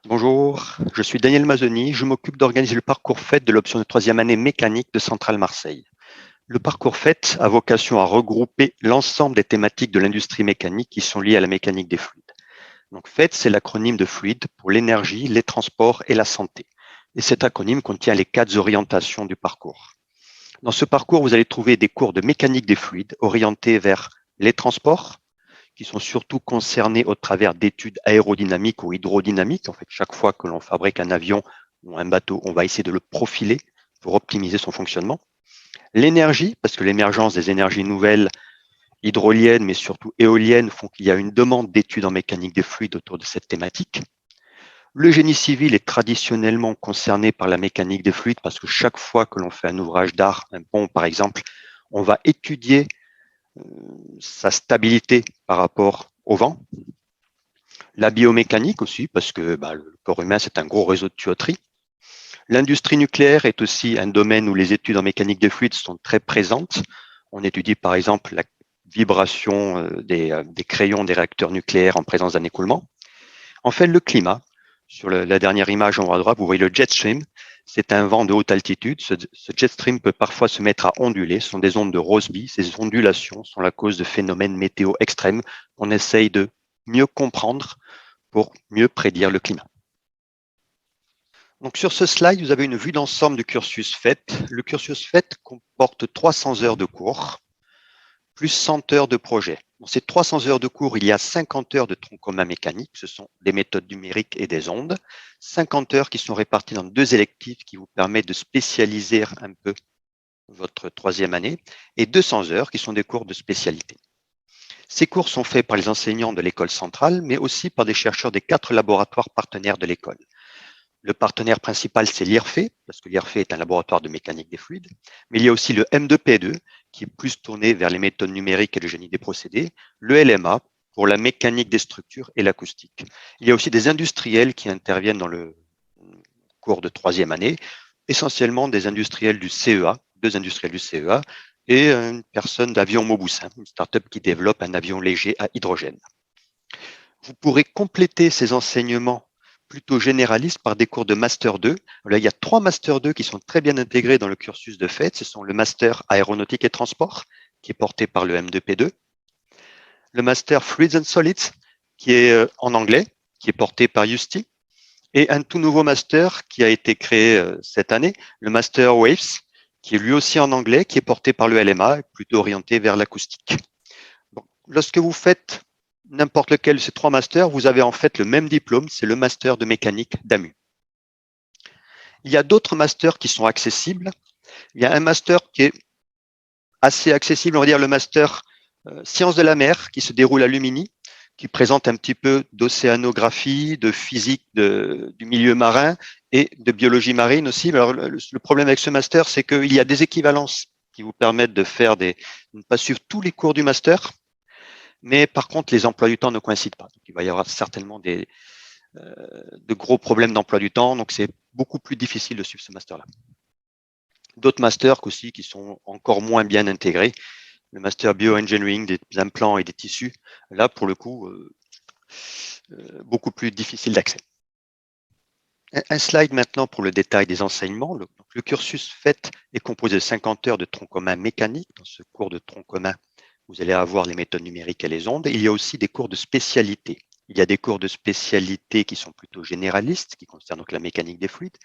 Bonjour, je suis Daniel Mazzoni, je m'occupe d'organiser le parcours FET de l'option de troisième année mécanique de Centrale Marseille. Le parcours FET a vocation à regrouper l'ensemble des thématiques de l'industrie mécanique qui sont liées à la mécanique des fluides. Donc FET, c'est l'acronyme de fluide pour l'énergie, les transports et la santé. Et cet acronyme contient les 4 orientations du parcours. Dans ce parcours, vous allez trouver des cours de mécanique des fluides orientés vers les transports, qui sont surtout concernés au travers d'études aérodynamiques ou hydrodynamiques. En fait, chaque fois que l'on fabrique un avion ou un bateau, on va essayer de le profiler pour optimiser son fonctionnement. L'énergie, parce que l'émergence des énergies nouvelles, hydroliennes, mais surtout éoliennes, font qu'il y a une demande d'études en mécanique des fluides autour de cette thématique. Le génie civil est traditionnellement concerné par la mécanique des fluides parce que chaque fois que l'on fait un ouvrage d'art, un pont par exemple, on va étudier sa stabilité par rapport au vent. La biomécanique aussi, parce que le corps humain, c'est un gros réseau de tuyauterie. L'industrie nucléaire est aussi un domaine où les études en mécanique des fluides sont très présentes. On étudie par exemple la vibration des crayons des réacteurs nucléaires en présence d'un écoulement. En fait, le climat, sur la dernière image en haut à droite, vous voyez le jet stream. C'est un vent de haute altitude. Ce jet stream peut parfois se mettre à onduler. Ce sont des ondes de Rossby. Ces ondulations sont la cause de phénomènes météo extrêmes qu'on essaye de mieux comprendre pour mieux prédire le climat. Donc sur ce slide, vous avez une vue d'ensemble du cursus FET. Le cursus FET comporte 300 heures de cours, plus 100 heures de projet. Dans ces 300 heures de cours, il y a 50 heures de tronc commun mécanique, ce sont des méthodes numériques et des ondes, 50 heures qui sont réparties dans 2 électives qui vous permettent de spécialiser un peu votre troisième année, et 200 heures qui sont des cours de spécialité. Ces cours sont faits par les enseignants de l'école centrale, mais aussi par des chercheurs des 4 laboratoires partenaires de l'école. Le partenaire principal, c'est l'IRFE, parce que l'IRFE est un laboratoire de mécanique des fluides, mais il y a aussi le M2P2, qui est plus tourné vers les méthodes numériques et le génie des procédés, le LMA, pour la mécanique des structures et l'acoustique. Il y a aussi des industriels qui interviennent dans le cours de troisième année, essentiellement des industriels du CEA, 2 industriels du CEA, et une personne d'Avion Mauboussin, une start-up qui développe un avion léger à hydrogène. Vous pourrez compléter ces enseignements plutôt généralistes par des cours de Master 2. Là, il y a 3 Master 2 qui sont très bien intégrés dans le cursus de FET. Ce sont le Master Aéronautique et Transport, qui est porté par le M2P2, le Master Fluids and Solids, qui est en anglais, qui est porté par Justy, et un tout nouveau Master qui a été créé cette année, le Master Waves, qui est lui aussi en anglais, qui est porté par le LMA, plutôt orienté vers l'acoustique. Bon, lorsque vous faites n'importe lequel de ces 3 masters, vous avez en fait le même diplôme, c'est le master de mécanique d'AMU. Il y a d'autres masters qui sont accessibles. Il y a un master qui est assez accessible, on va dire le master sciences de la mer, qui se déroule à Lumini, qui présente un petit peu d'océanographie, de physique du milieu marin et de biologie marine aussi. Alors, le problème avec ce master, c'est qu'il y a des équivalences qui vous permettent de faire de ne pas suivre tous les cours du master, mais par contre, les emplois du temps ne coïncident pas. Donc, il va y avoir certainement de gros problèmes d'emploi du temps, donc c'est beaucoup plus difficile de suivre ce master-là. D'autres masters aussi qui sont encore moins bien intégrés, le master bioengineering des implants et des tissus, là pour le coup, beaucoup plus difficile d'accès. Un slide maintenant pour le détail des enseignements. Le cursus FET est composé de 50 heures de tronc commun mécanique. Dans ce cours de tronc commun, vous allez avoir les méthodes numériques et les ondes. Il y a aussi des cours de spécialité. Il y a des cours de spécialité qui sont plutôt généralistes, qui concernent donc la mécanique des fluides.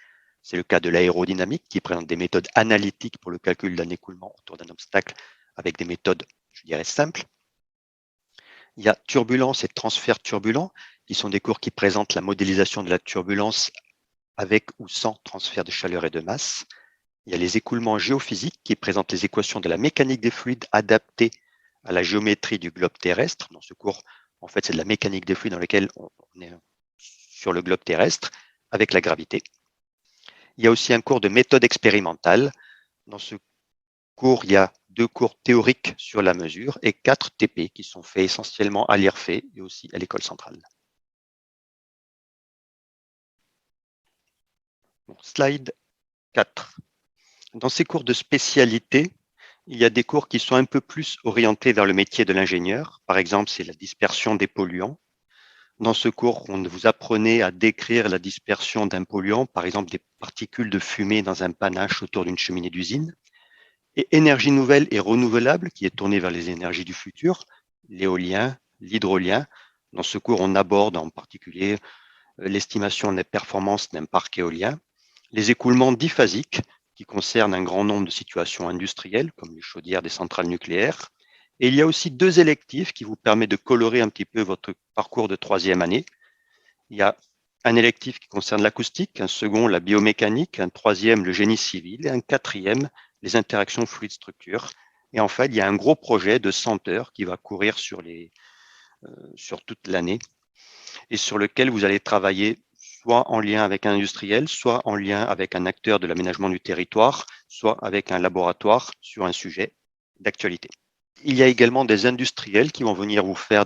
C'est le cas de l'aérodynamique, qui présente des méthodes analytiques pour le calcul d'un écoulement autour d'un obstacle avec des méthodes, je dirais, simples. Il y a turbulence et transfert turbulent, qui sont des cours qui présentent la modélisation de la turbulence avec ou sans transfert de chaleur et de masse. Il y a les écoulements géophysiques qui présentent les équations de la mécanique des fluides adaptées à la géométrie du globe terrestre. Dans ce cours, en fait, c'est de la mécanique des fluides dans lequel on est sur le globe terrestre avec la gravité. Il y a aussi un cours de méthode expérimentale. Dans ce cours, il y a 2 cours théoriques sur la mesure et 4 TP qui sont faits essentiellement à l'IRFE et aussi à l'école centrale. Bon, slide 4. Dans ces cours de spécialité, il y a des cours qui sont un peu plus orientés vers le métier de l'ingénieur. Par exemple, c'est la dispersion des polluants. Dans ce cours, on vous apprenait à décrire la dispersion d'un polluant, par exemple des particules de fumée dans un panache autour d'une cheminée d'usine. Et énergie nouvelle et renouvelable, qui est tournée vers les énergies du futur, l'éolien, l'hydrolien. Dans ce cours, on aborde en particulier l'estimation des performances d'un parc éolien, les écoulements diphasiques, qui concernent un grand nombre de situations industrielles, comme les chaudières des centrales nucléaires. Et il y a aussi 2 électifs qui vous permettent de colorer un petit peu votre parcours de 3e année. Il y a un électif qui concerne l'acoustique, un second la biomécanique, un troisième le génie civil et un quatrième les interactions fluides-structures. Et en fait, il y a un gros projet de 100 heures qui va courir sur toute l'année et sur lequel vous allez travailler soit en lien avec un industriel, soit en lien avec un acteur de l'aménagement du territoire, soit avec un laboratoire sur un sujet d'actualité. Il y a également des industriels qui vont venir vous faire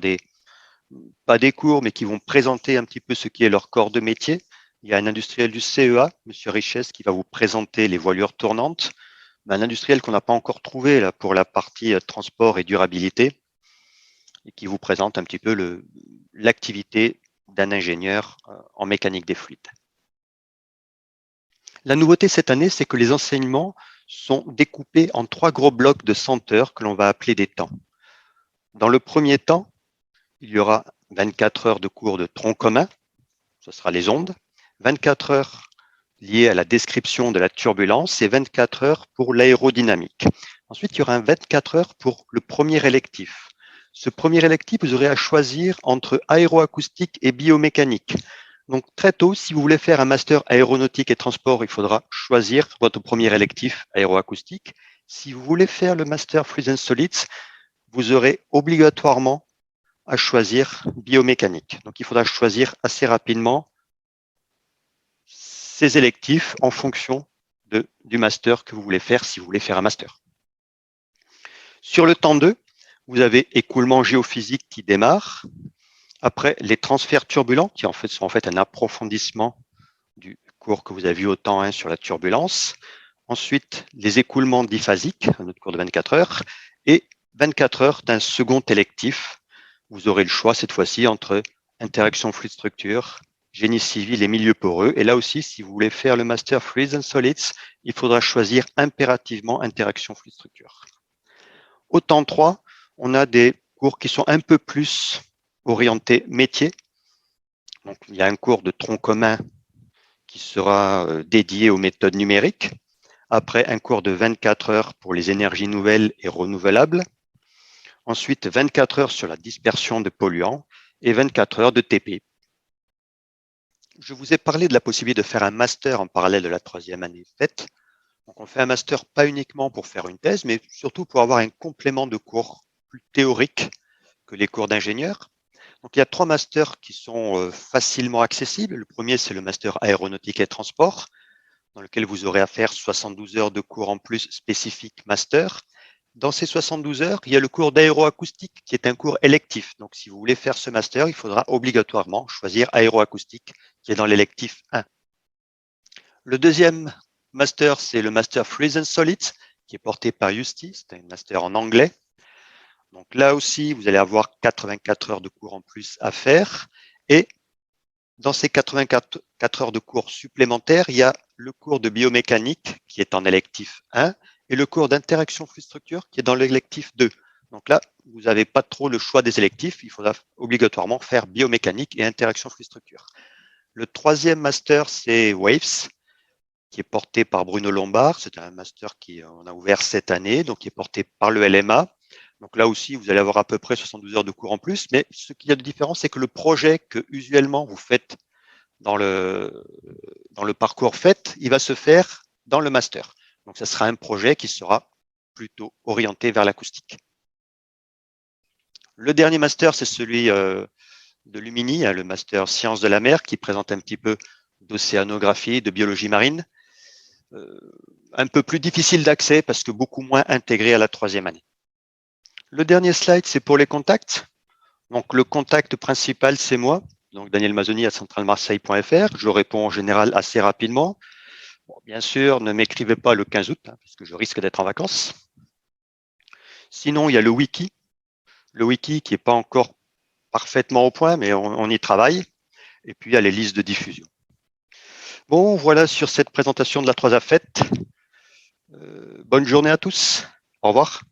pas des cours, mais qui vont présenter un petit peu ce qui est leur corps de métier. Il y a un industriel du CEA, Monsieur Richesse, qui va vous présenter les voilures tournantes. Un industriel qu'on n'a pas encore trouvé là, pour la partie transport et durabilité, et qui vous présente un petit peu l'activité d'un ingénieur en mécanique des fluides. La nouveauté cette année, c'est que les enseignements sont découpés en 3 gros blocs de 100 heures que l'on va appeler des temps. Dans le premier temps, il y aura 24 heures de cours de tronc commun, ce sera les ondes, 24 heures liées à la description de la turbulence et 24 heures pour l'aérodynamique. Ensuite, il y aura un 24 heures pour le premier électif. Ce premier électif, vous aurez à choisir entre aéroacoustique et biomécanique. Donc très tôt, si vous voulez faire un master aéronautique et transport, il faudra choisir votre premier électif aéroacoustique. Si vous voulez faire le master Fluids and Solids, vous aurez obligatoirement à choisir biomécanique. Donc il faudra choisir assez rapidement ces électifs en fonction du master que vous voulez faire si vous voulez faire un master. Sur le temps 2, vous avez écoulement géophysique qui démarre. Après, les transferts turbulents qui sont en fait un approfondissement du cours que vous avez vu au temps 1 sur la turbulence. Ensuite, les écoulements diphasiques, un autre cours de 24 heures. Et 24 heures d'un second électif. Vous aurez le choix cette fois-ci entre interaction fluide-structure, génie civil et milieu poreux. Et là aussi, si vous voulez faire le master Fluids and Solids, il faudra choisir impérativement interaction fluide-structure. Au temps 3, on a des cours qui sont un peu plus orientés métier. Donc, il y a un cours de tronc commun qui sera dédié aux méthodes numériques. Après, un cours de 24 heures pour les énergies nouvelles et renouvelables. Ensuite, 24 heures sur la dispersion de polluants et 24 heures de TP. Je vous ai parlé de la possibilité de faire un master en parallèle de la 3e année faite. Donc, on fait un master pas uniquement pour faire une thèse, mais surtout pour avoir un complément de cours plus théorique que les cours d'ingénieur. Donc, il y a 3 masters qui sont facilement accessibles. Le premier, c'est le master aéronautique et transport, dans lequel vous aurez à faire 72 heures de cours en plus spécifique master. Dans ces 72 heures, il y a le cours d'aéroacoustique qui est un cours électif. Donc, si vous voulez faire ce master, il faudra obligatoirement choisir aéroacoustique qui est dans l'électif 1. Le deuxième master, c'est le master Fluids and Solids qui est porté par Justy. C'est un master en anglais. Donc là aussi, vous allez avoir 84 heures de cours en plus à faire. Et dans ces 84 heures de cours supplémentaires, il y a le cours de biomécanique qui est en électif 1 et le cours d'interaction fluide-structure qui est dans l'électif 2. Donc là, vous n'avez pas trop le choix des électifs. Il faudra obligatoirement faire biomécanique et interaction fluide-structure. Le troisième master, c'est WAVES, qui est porté par Bruno Lombard. C'est un master qu'on a ouvert cette année, donc qui est porté par le LMA. Donc là aussi, vous allez avoir à peu près 72 heures de cours en plus. Mais ce qu'il y a de différent, c'est que le projet que usuellement vous faites dans le parcours fait, il va se faire dans le master. Donc, ça sera un projet qui sera plutôt orienté vers l'acoustique. Le dernier master, c'est celui de Lumini, le master sciences de la mer, qui présente un petit peu d'océanographie, de biologie marine. Un peu plus difficile d'accès parce que beaucoup moins intégré à la 3e année. Le dernier slide, c'est pour les contacts. Donc, le contact principal, c'est moi. Donc, Daniel Mazzoni à centralemarseille.fr. Je réponds en général assez rapidement. Bon, bien sûr, ne m'écrivez pas le 15 août, parce que je risque d'être en vacances. Sinon, il y a le wiki. Le wiki qui n'est pas encore parfaitement au point, mais on y travaille. Et puis, il y a les listes de diffusion. Bon, voilà sur cette présentation de la 3A FET. Bonne journée à tous. Au revoir.